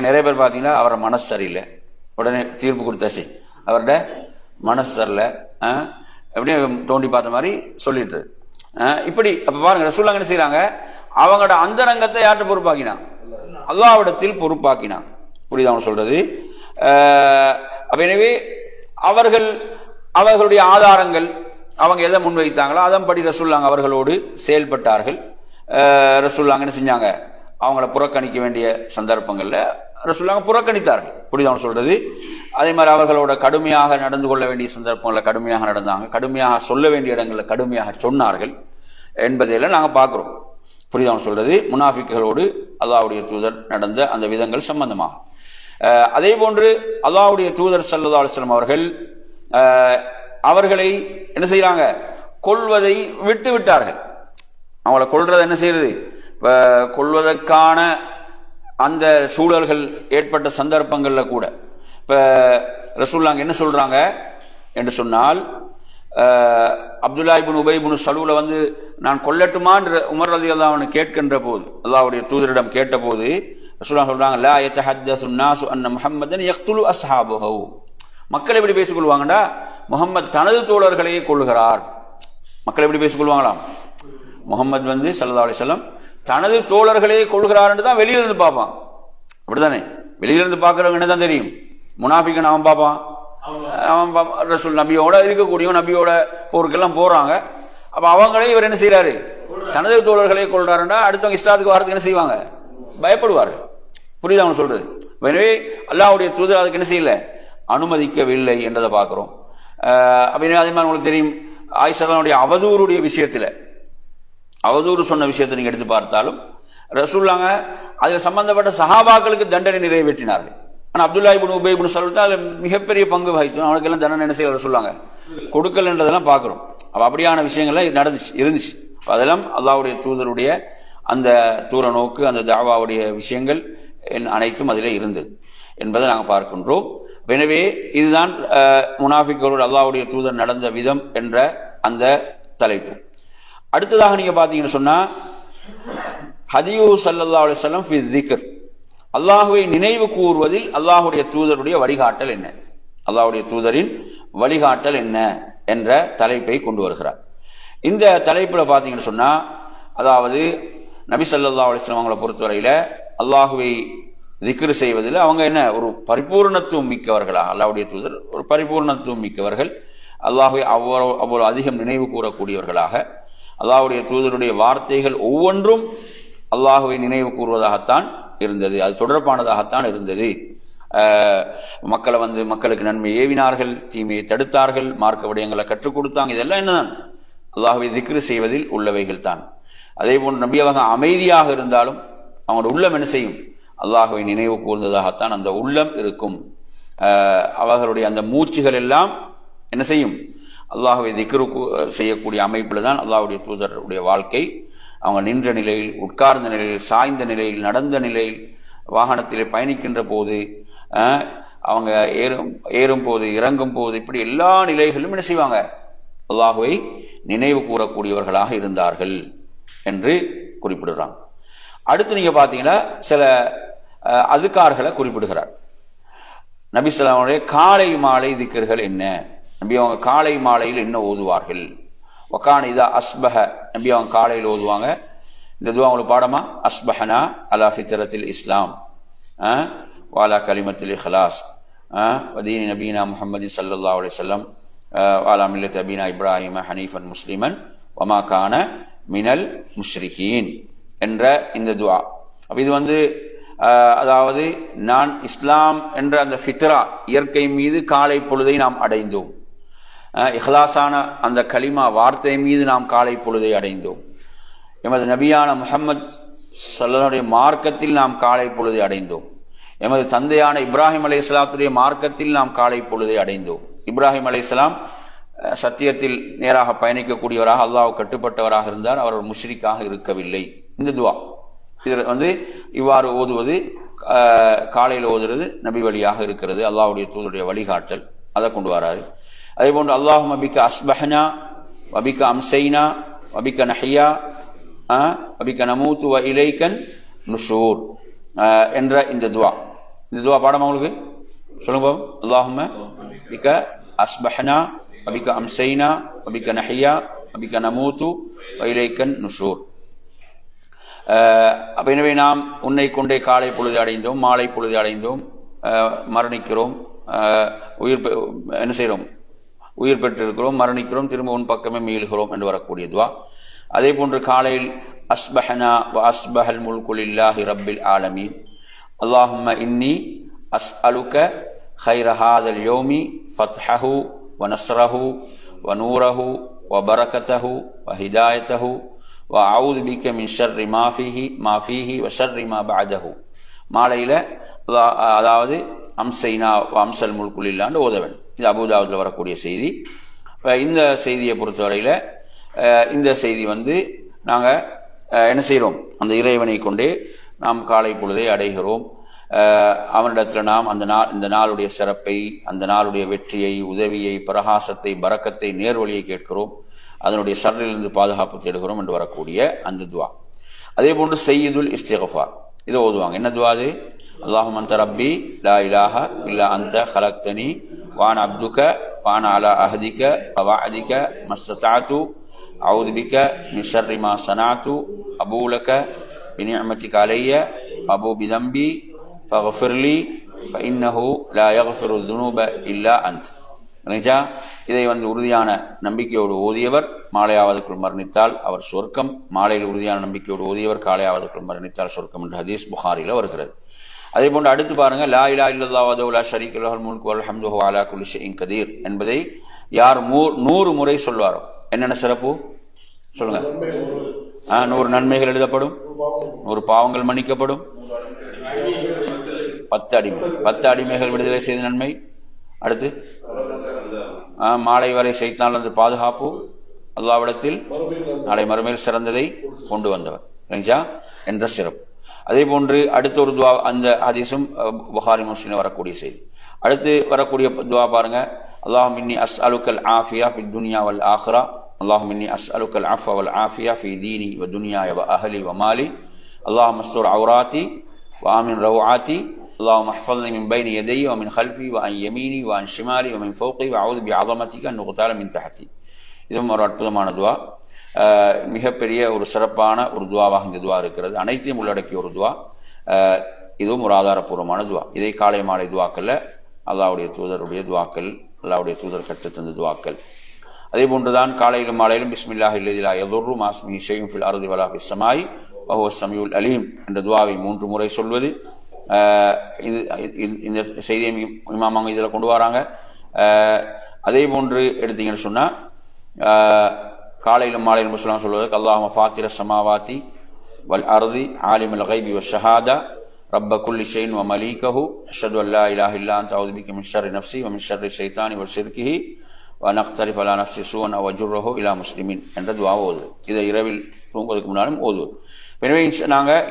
நிறைய பேர் பாத்தீங்கன்னா அவரோட மனசு சரியில்லை, உடனே தீர்ப்பு கொடுத்தாச்சு, அவரோட மனசு சரியில்லை, எப்படியே தோண்டி பார்த்த மாதிரி சொல்லிட்டு இப்படி. அப்ப பாருங்க ரசூலுல்லாஹ் என்ன செய்யறாங்க, அவங்களோட அந்தரங்கத்தை யார்கிட்ட பொறுப்பாக்கினாங்க, அல்லாஹ்விடத்தில் பொறுப்பாக்கினாங்க. புரியுதா அவங்க சொல்றது. எனவே அவர்களுடைய ஆதாரங்கள், அவங்க எதை முன்வைத்தாங்களோ அதன்படி ரசூலுல்லாஹ் அவர்களோடு செயல்பட்டார்கள். ரசூலுல்லாஹ் என்ன செஞ்சாங்க, அவங்கள புறக்கணிக்க வேண்டிய சந்தர்ப்பங்கள்ல ரசூலுல்லாஹ் புறக்கணித்தார்கள். புரியுதா அவங்க சொல்றது. அதே மாதிரி அவர்களோட கடுமையாக நடந்து கொள்ள வேண்டிய சந்தர்ப்பங்கள்ல கடுமையாக நடந்தாங்க, கடுமையாக சொல்ல வேண்டிய இடங்கள்ல கடுமையாக சொன்னார்கள் என்பதையெல்லாம் நாங்க பார்க்கிறோம். புரியுதா சொல்றது? முனாஃபிக்குகளோடு அல்லாஹ்வுடைய தூதர் நடந்த அந்த விதங்கள் சம்பந்தமாக. அதே போன்று அல்லாஹ்வுடைய தூதர் ஸல்லல்லாஹு அலைஹி வஸல்லம் அவர்கள் அவர்களை என்ன செய்யறாங்க? கொல்வதை விட்டு விட்டார்கள். அவங்களை கொல்றதை என்ன செய்யறது? கொல்வதற்கான அந்த சூழல்கள் ஏற்பட்ட சந்தர்ப்பங்கள்ல கூட இப்ப ரசூலுல்லாஹ் என்ன சொல்றாங்க என்று சொன்னால், அப்துல்லா இப்னு உபை இப்னு சலூல வந்து நான் கொல்லட்டுமா என்று உமர் ரலியல்லாஹு அன்ஹு கேட்கின்ற போது, அல்லாஹ்வுடைய தூதரிடம் கேட்ட போது ரசூலுல்லாஹ் சொல்றாங்க, லா யதஹத்தஸு الناس அன்ன முஹம்மதன் யக்துலு அஸ்ஹாபஹு. மக்கள் எப்படி பேசிக் கொள்வாங்கடா, முஹம்மது தனது தோழர்களையே கொள்கிறார். மக்கள் எப்படி பேசிக் கொள்வாங்களாம்? முஹம்மது வந்து ஸல்லல்லாஹு அலைஹி வஸல்லம் தனது தோழர்களையே கொள்கிறார் என்று தான் வெளியில இருந்து பார்ப்பான். அப்படித்தானே? வெளியில இருந்து பார்க்கறவங்க என்னதான் தெரியும்? முனாஃபிகன் அவன் பார்ப்பான், அவன் ரசூல் நபியோட இருக்கக்கூடிய நபியோட போருக்கெல்லாம் போறாங்க. அப்ப அவங்களே இவர் என்ன செய்யறாரு? தனது தோழர்களே கொள்றாருன்னா அடுத்தவங்க இஸ்லாத்துக்கு வரதுக்கு என்ன செய்வாங்க? பயப்படுவாரு. புரியுதா அவங்க சொல்றது? எனவே அல்லாஹ்வுடைய தூதர் அதுக்கு என்ன செய்யல, அனுமதிக்கவில்லை என்றதை பார்க்கிறோம். அதே மாதிரி உங்களுக்கு தெரியும், ஆயிஷாவுடைய அவதூறுடைய விஷயத்துல, அவதூறு சொன்ன விஷயத்தை நீங்க எடுத்து பார்த்தாலும் ரசூலுல்லாஹ் அதுல சம்பந்தப்பட்ட சஹாபாக்களுக்கு தண்டனை நிறைவேற்றினார்கள். ஆனா அப்துல்லா இப்னு உபை இப்னு சலூல் தான் அதுல மிகப்பெரிய பங்கு வகித்தோம். அவனுக்கு எல்லாம் தண்டனை என்ன செய்ய சொல்லுவாங்க? கொடுக்கல் என்றதெல்லாம் பார்க்கிறோம். அப்ப அப்படியான விஷயங்கள்லாம் நடந்துச்சு, இருந்துச்சு. அதெல்லாம் அல்லாஹ்வுடைய தூதருடைய அந்த தூர நோக்கு, அந்த தாவாவுடைய விஷயங்கள் அனைத்தும் அதிலே இருந்தது என்பதை நாங்கள் பார்க்கின்றோம். எனவே இதுதான் முனாஃபிக்குகளோடு அல்லாஹ்வுடைய தூதர் நடந்த விதம் என்ற அந்த தலைப்பு. அடுத்ததாக நீங்க பாத்தீங்கன்னு சொன்னா, ஹதியூ ஸல்லல்லாஹு அலைஹி வஸல்லம் ஃபி ذிக்ர், அல்லாஹ்வை நினைவு கூறுவதில் அல்லாஹ்வுடைய தூதருடைய வழிகாட்டல் என்ன, அல்லாஹ்வுடைய தூதரின் வழிகாட்டல் என்ன என்ற தலைப்பை கொண்டு வருகிறார். இந்த தலைப்புல பாத்தீங்கன்னு சொன்னா, அதாவது நபி ஸல்லல்லாஹு அலைஹி வஸல்லம் அவங்களை பொறுத்தவரையில அல்லாஹ்வை திக்ர் செய்வதில் அவங்க என்ன ஒரு பரிபூர்ணத்துவம் மிக்கவர்களா, அல்லாஹ்வுடைய தூதர் ஒரு பரிபூர்ணத்துவம் மிக்கவர்கள், அல்லாஹ்வை அவ்வளவு அதிகம் நினைவு கூறக்கூடியவர்களாக, அல்லாஹ்வுடைய தூதருடைய வார்த்தைகள் ஒவ்வொன்றும் அல்லாஹ்வை நினைவு கூறுவதாகத்தான் இருந்தது, அது தொடர்பானதாகத்தான் இருந்தது. மக்களை வந்து மக்களுக்கு நன்மை ஏவினார்கள், தீமையை தடுத்தார்கள், மார்க்க விடயங்களை கற்றுக் கொடுத்தாங்க. இதெல்லாம் என்னதான்? அல்லாஹ்வை திக்ர் செய்வதில் உள்ளவைகள் தான். அதே போன்று நபி அவங்க அமைதியாக இருந்தாலும் அவங்களோட உள்ளம் என்ன செய்யும்? அல்லாஹ்வை நினைவு கூர்ந்ததாகத்தான் அந்த உள்ளம் இருக்கும். அவர்களுடைய அந்த மூச்சுகள் எல்லாம் என்ன செய்யும்? அல்லாஹ்வை திக்ர் செய்யக்கூடிய அமைப்பில் தான் அல்லாஹ்வுடைய தூதருடைய வாழ்க்கை. அவங்க நின்ற நிலையில், உட்கார்ந்த நிலையில், சாய்ந்த நிலையில், நடந்த நிலையில், வாகனத்திலே பயணிக்கின்ற போது, அவங்க ஏறும் போது, இறங்கும் போது, இப்படி எல்லா நிலைகளிலும் என்ன செய்வாங்க? அல்லாஹ்வை நினைவு கூறக்கூடியவர்களாக இருந்தார்கள் என்று குறிப்பிடுறாங்க. அடுத்து நீங்க பாத்தீங்கன்னா சில அதுக்கார்களை குறிப்பிடுகிறார். நபி ஸல்லல்லாஹு அலைஹி வஸல்லம் காலை மாலை திக்ர்கள் என்ன, நபி அவங்க காலை மாலையில் என்ன ஓதுவார்கள்? வகான இதா அஸ்பஹ, நபி அவங்க காலையில் ஓதுவாங்க. இந்த துஆ உங்களுக்கு பாடமா? அஸ்பஹனா அலா ஃபித்ரத்தில் இஸ்லாம் வாலா கலிமத்தில் இஹ்லாஸ் வதீனி நபீனா முஹம்மது ஸல்லல்லாஹு அலைஹி வஸல்லம் வாலா மில்லத் அபீனா இப்ராஹிம ஹனீஃபன் முஸ்லிமன் வமா கான மினல் முஷ்ரிகீன் என்ற இந்த துஆ. அப்ப இது வந்து அதாவது நான் இஸ்லாம் என்ற அந்த ஃபித்ரா இயற்கை மீது காலை பொழுதை நாம் அடைந்தோம், இஹ்லாஸான அந்த கலிமா வார்த்தை மீது நாம் காலை பொழுதை அடைந்தோம், எமது நபியான முஹம்மது ஸல்லல்லாஹு மார்க்கத்தில் நாம் காலை பொழுதை அடைந்தோம், எமது தந்தையான இப்ராஹிம் அலைஹிஸ்ஸலாத்துடைய மார்க்கத்தில் நாம் காலை பொழுதை அடைந்தோம். இப்ராஹிம் அலைஹிஸ்ஸலாம் சத்தியத்தில் நேராக பயணிக்கக்கூடியவராக, அல்லாஹ் கட்டுப்பட்டவராக இருந்தார், அவர் ஒரு முஷ்ரிக்காக இருக்கவில்லை. இந்த துஆ இதில் வந்து இவ்வாறு ஓதுவது, காலையில் ஓதுறது நபி வழியாக இருக்கிறது, அல்லாஹ்வுடைய தூதருடைய வழிகாட்டல், அதை கொண்டு வராரு. அதே போன்று அல்லாஹும்ம பிக அஸ்பஹ்னா வபிக அம்சைனா வபிக நஹ்யா வபிக நமூது வ இலைக்கன் நுஷூர் என்ற இந்த துஆ. இந்த துஆ பாடமா உங்களுக்கு சொல்லுங்க பாபு. அல்லாஹும்ம பிக அஸ்பஹ்னா வபிக அம்சைனா வபிக நஹ்யா வபிக நமூது வ இலைக்கன் நுஷூர். எனவே நாம் உன்னை கொண்டே காலை பொழுது அடைந்தோம், மாலை பொழுது அடைந்தோம், மரணிக்கிறோம், என்ன செய்கிறோம்? உயிர் பெற்றிருக்கிறோம், மரணிக்கிறோம், திரும்ப உன் பக்கமே மீள்கிறோம் என்று வரக்கூடிய துவா. அதே போன்று காலையில் அஸ்பஹனா வ அஸ்பஹல் முல்கு லில்லாஹி ரப்பில் ஆலமீன் அல்லாஹும்ம இன்னி அஸ்அலுக خير هذا اليوم فتحه ونصره ونوره وبركته وهدايته வஅஊது பிக மின் ஷர்ரி மா ஃபீஹி வ ஷர்ரி மா பஅதஹு. மாலையில் அதாவது அம்சைனா அம்சல் முல்குலில்லான்னு ஓத வேண்டும். இது அபூதாவுதில் வரக்கூடிய செய்தி. இப்போ இந்த செய்தியை பொறுத்தவரையில் இந்த செய்தி நாங்கள் என்ன செய்கிறோம், அந்த இறைவனை கொண்டே நாம் காலை பொழுதை அடைகிறோம். அவனிடத்தில் நாம் இந்த நாளுடைய சிறப்பை, அந்த நாளுடைய வெற்றியை, உதவியை, பிரகாசத்தை, பரக்கத்தை, நேர்வழியை கேட்கிறோம். அதனுடைய ஷர்ரிலிருந்து பாதுகாப்பு தேடுகிறோம் என்று வரக்கூடிய அந்த துவா. அதே போன்று சய்யிதுல் இஸ்திக்ஃபார் இதை ஓதுவாங்க. என்ன துவா அது? அல்லாஹும்ம அன்த ரப்பி லா இலாஹ இல்லா அன்த ஹலக்தனி வான அப்துக வான அலா அஹதிக வஅதிக மஸ்ததஅது அஊது பிக மின் ஷர்ரி மா ஸனஅது அபூலக பிநிஅமதிக அலைய அபூ பிதம்பி ஃபக்ஃபிர்லி ஃபஇன்னஹு லா யக்ஃபிரு ذுனூப இல்லா அன்த். இதை உறுதியான நம்பிக்கையோடு ஓதியவர் மாலையாவதற்குள் மரணித்தால் அவர் சொர்க்கம். மாலையில் உறுதியான நம்பிக்கையோடு ஓதியவர் காலையாவதற்குள் மரணித்தால் சொர்க்கம் என்று ஹதீஸ் புகாரில வருகிறது. அதே போன்று அடுத்து பாருங்க, லா இலாஹ இல்லல்லாஹு வஹ்தஹு லா ஷரீக லஹுல் முல்கு வல் ஹம்து வஹுவ அலா குல்லி ஷைஇன் கதீர் என்பதை யார் 100 முறை சொல்வாரோ என்னென்ன சிறப்பு சொல்லுங்க? 100 நன்மைகள் எழுதப்படும், 100 பாவங்கள் மன்னிக்கப்படும், 10 அடிமைகள் விடுதலை செய்த நன்மை. அடுத்து மாலை வரை சைத்தானிலிருந்து பாதுகாப்பு, அல்லாஹ்விடத்தில் நாளை மறுமையில் சிறந்ததை கொண்டு வந்தவர் என்ற சிறப்பு. அதே போன்று அடுத்த ஒரு துவா, அந்த ஹதீஸும் புகாரி முஸ்லிம் வரக்கூடிய செய்தி. அடுத்து வரக்கூடிய துவா பாருங்க, அல்லாஹும்ம இன்னி அஸ்அலுக்கல் ஆஃபியா ஃபித் துன்யா வல் ஆখিরা, அல்லாஹும்ம இன்னி அஸ்அலுக்கல் அஃவ வல் ஆஃபியா ஃபீ தீனி வ துன்யாய வ அஹ்லி வ மாலி, அல்லாஹும்ம அஸ்துர் ஔராத்தி வ ஆமின் ரவ்ஆத்தி, அல்லாஹும்ம இஹ்ஃபظ்னி மின் பைனி யதைய வ மின் கல்ஃபி வ அன் யமீனி வ அன் ஷிமாலி வ மின் ஃபௌகி வ அஊது பிஅஸமதிக அன் உக்தால மின் தஹ்தி. இதுவும் ஒரு அற்புதமான துவா, மிகப்பெரிய ஒரு சிறப்பான ஒரு துவாவாக இந்த துவா இருக்கிறது. அனைத்தையும் உள்ளடக்கிய ஒரு துவா. இதுவும் ஒரு ஆதாரபூர்வமான துவா. இதை காலை மாலை துவாக்கல்ல, அல்லாஹ்வுடைய தூதருடைய துவாக்கள், அல்லாஹ்வுடைய தூதர் கற்றுத்தந்த துவாக்கள். அதே போன்றுதான் காலையிலும் மாலையிலும் பிஸ்மில்லாஹில் லதீ லா யதுர்ரு மா இஸ்மிஹி ஷைஉன் ஃபில் அர்தி வலா ஃபிஸ் ஸமாஇ வ ஹுவஸ் ஸமீஉல் அலீம் என்ற துவாவை 3 முறை சொல்வது. இந்த செய்தியை இமாம் இதில் கொண்டு வராங்க. அதே போன்று எடுத்தீங்கன்னு சொன்னா காலையிலும் மாலையிலும் முஸ்லிம் சொல்வதற்கு அல்லாஹும்ம ஃபாத்திர ஸமாவாதி வல் அர்தி ஆலிமுல் கைபி வ ஷஹாதா ரப்ப குல்லி ஷைஇன் வ மலீகஹு அஷ்ஹது அன் லா இலாஹ இல்லா அன்த அஊது பிக மின் ஷர்ரி நஃப்ஸி வ மின் ஷர்ரி ஷைத்தானி வ ஷிர்கிஹி வ நக்தரிஃப அலா நஃப்ஸி ஸூஅன் வ ஜுர்ரஹு இலா முஸ்லிமீன் என்ற துஆவை ஓதுவது. இதை இரவில் தூங்குவதற்கு முன்னாலும் ஓதுவது. எனவே நாங்கள்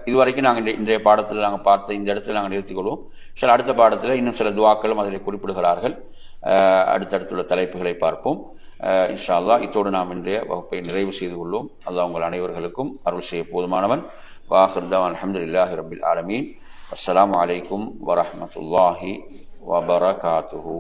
இதுவரைக்கும் நாங்கள் இன்றைய பாடத்தில் நாங்கள் பார்த்த இந்த இடத்துல நாங்கள் நிறுத்திக்கொள்வோம். சில அடுத்த பாடத்தில் இன்னும் சில துவாக்களும் அதில் குறிப்பிடுகிறார்கள். அடுத்தடுத்துள்ள தலைப்புகளை பார்ப்போம் இன்ஷா அல்லாஹ். இத்தோடு நாம் இன்றைய வகுப்பை நிறைவு செய்து கொள்வோம். அல்லாஹ் உங்கள் அனைவர்களுக்கும் அருள் செய்ய போதுமானவன். வாஹிர் தஅவானா அல்ஹம்துலில்லாஹி ரப்பில் ஆலமீன். அஸ்ஸலாமு அலைக்கும் வரஹ்மத்துல்லாஹி வபரகாத்துஹு.